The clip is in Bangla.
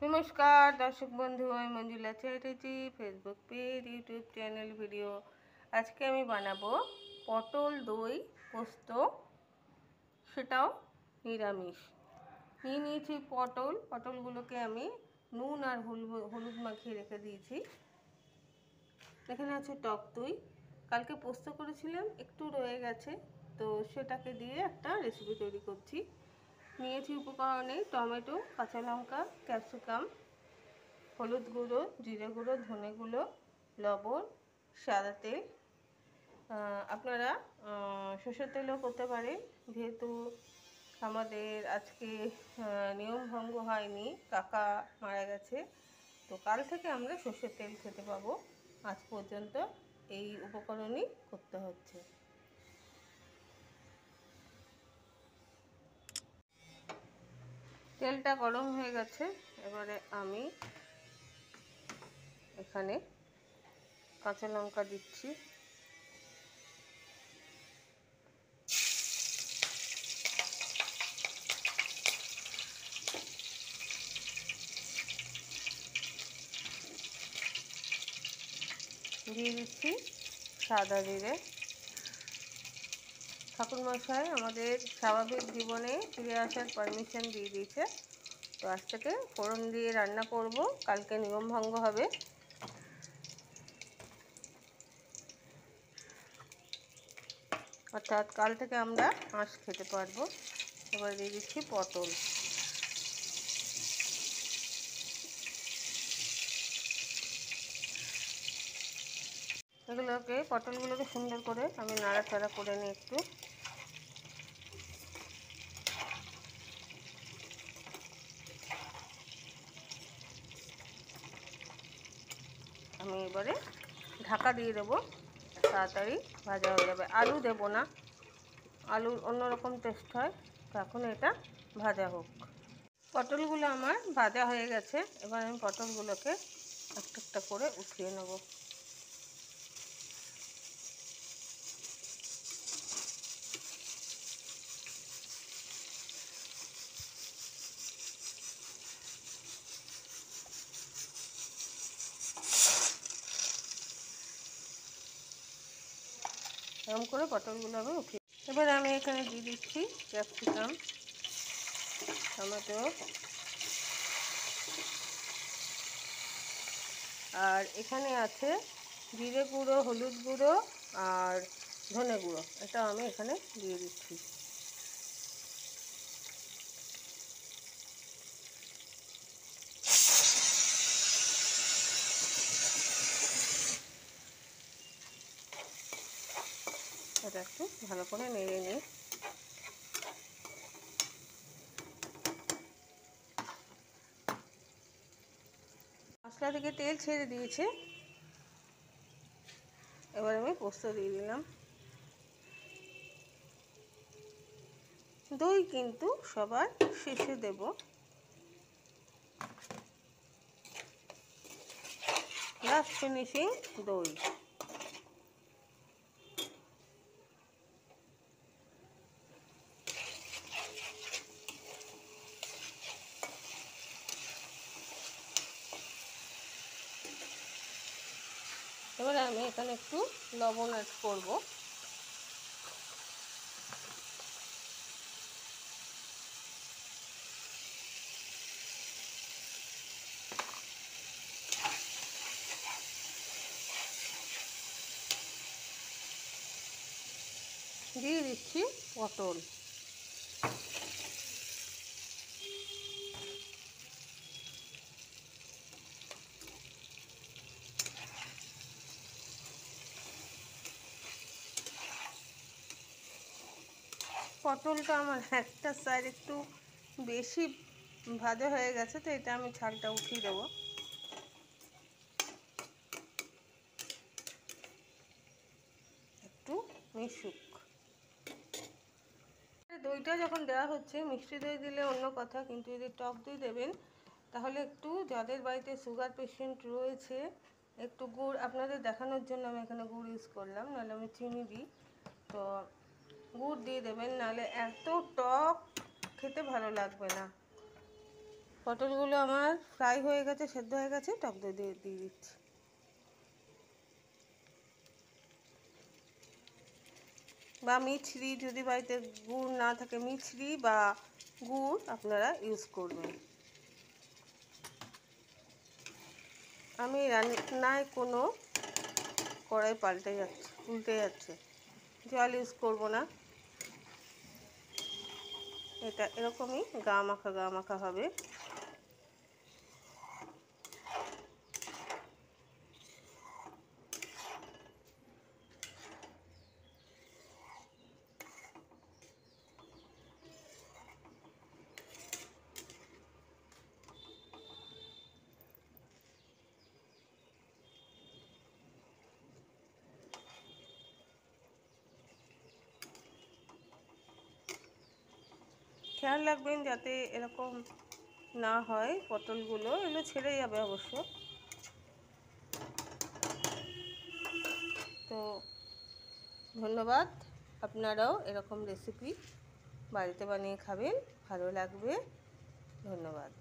नमस्कार दर्शक बंधु मैं Manjula Chatterjee Facebook page YouTube channel video आज के आमी बानाबो पटल दई पोस्त सेटाओ निरामिष निये निয়েছি पटलगुलोके आमी नुन और हलुद माखिए रेखे दिएছি। এখানে আছে টক দই কালকে পোস্ত করেছিলাম একটু রয়ে গেছে তো সেটাকে দিয়ে একটা রেসিপি তৈরি করছি। নিয়েছি উপকরণে টমেটো কাঁচা লঙ্কা ক্যাপসিকাম হলুদ গুঁড়ো জিরে গুঁড়ো ধনে গুঁড়ো লবণ সাদা তেল আপনারা সরষের তেলও করতে পারেন যেহেতু আমাদের আজকে নিয়ম ভঙ্গ হয়নি কাকা মারা গেছে তো কাল থেকে আমরা সরষের তেল খেতে পাবো। আজ পর্যন্ত এই উপকরণই করতে হচ্ছে। তেলটা গরম হয়ে গেছে এবারে আমি এখানে কাঁচা লঙ্কা দিচ্ছি দিয়ে দিচ্ছি সাদা জিরে। ঠাকুরমশাই আমাদের স্বাভাবিক জীবনে ফিরে আসার পারমিশন দিয়ে দিয়েছে তো আজ থেকে ফোড়ন দিয়ে রান্না করব কালকে নিয়ম ভঙ্গ হবে। অর্থাৎ কাল থেকে আমরা হাঁস খেতে পারবো। এবার দিয়ে দিচ্ছি পটল এগুলোকে পটলগুলোকে সুন্দর করে আমি নাড়াচাড়া করে নিই একটু। আমি এবারে ঢাকা দিয়ে দেবো তাড়াতাড়ি ভাজা হয়ে যাবে। আলু দেব না, আলুর অন্যরকম টেস্ট হয় তো এখন এটা ভাজা হোক। পটলগুলো আমার ভাজা হয়ে গেছে এবার আমি পটলগুলোকে একটা একটা করে উঠিয়ে নেব। এরকম করে পটলগুলো আমি উঠিয়ে এবার আমি এখানে দিয়ে দিচ্ছি ক্যাপসিকাম টমেটো আর এখানে আছে জিরে গুঁড়ো হলুদ গুঁড়ো আর ধনে গুঁড়ো এটা আমি এখানে দিয়ে দিচ্ছি। এটা একটু ভালো করে নেড়ে নিই। মশলা থেকে তেল ছেড়ে দিয়েছে এবার আমি পোস্ত দিয়ে দিলাম। দই কিন্তু সবার শেষে দেব। লাস্ট ফিনিশিং দই। এবারে আমি এখানে একটু লবণ অ্যাড করব। দিয়ে দিচ্ছি পটল পটলটা আমার একটা সাইড একটু বেশি ভাজা হয়ে গেছে তো এটা আমি ছালটা উঠিয়ে দেবো। একটু মিশুক দইটা যখন দেওয়া হচ্ছে মিষ্টি দই দিলে অন্য কথা কিন্তু যদি টক দই দেবেন তাহলে একটু যাদের বাড়িতে সুগার পেশেন্ট রয়েছে একটু গুড় আপনাদের দেখানোর জন্য আমি এখানে গুড় ইউজ করলাম নাহলে আমি চিনি দিই তো গুড় দিয়ে দেবেন নাহলে এত টক খেতে ভালো লাগবে না। পটলগুলো আমার ফ্রাই হয়ে গেছে, সেদ্ধ হয়ে গেছে, টক দই দিয়ে দিচ্ছি। বা মিছরি, যদি বাড়িতে গুড় না থাকে মিছরি বা গুড় আপনারা ইউজ করবেন। আমি রান্নায় কোনো কড়াই উল্টে যাচ্ছে, জল ইউজ করব না। এটা এরকমই গা মাখা হবে। খেয়াল রাখবেন যাতে এরকম না হয়, পটলগুলো এগুলো ছেড়ে যাবে অবশ্য। তো ধন্যবাদ, আপনারাও এরকম রেসিপি বাড়িতে বানিয়ে খাবেন, ভালো লাগবে। ধন্যবাদ।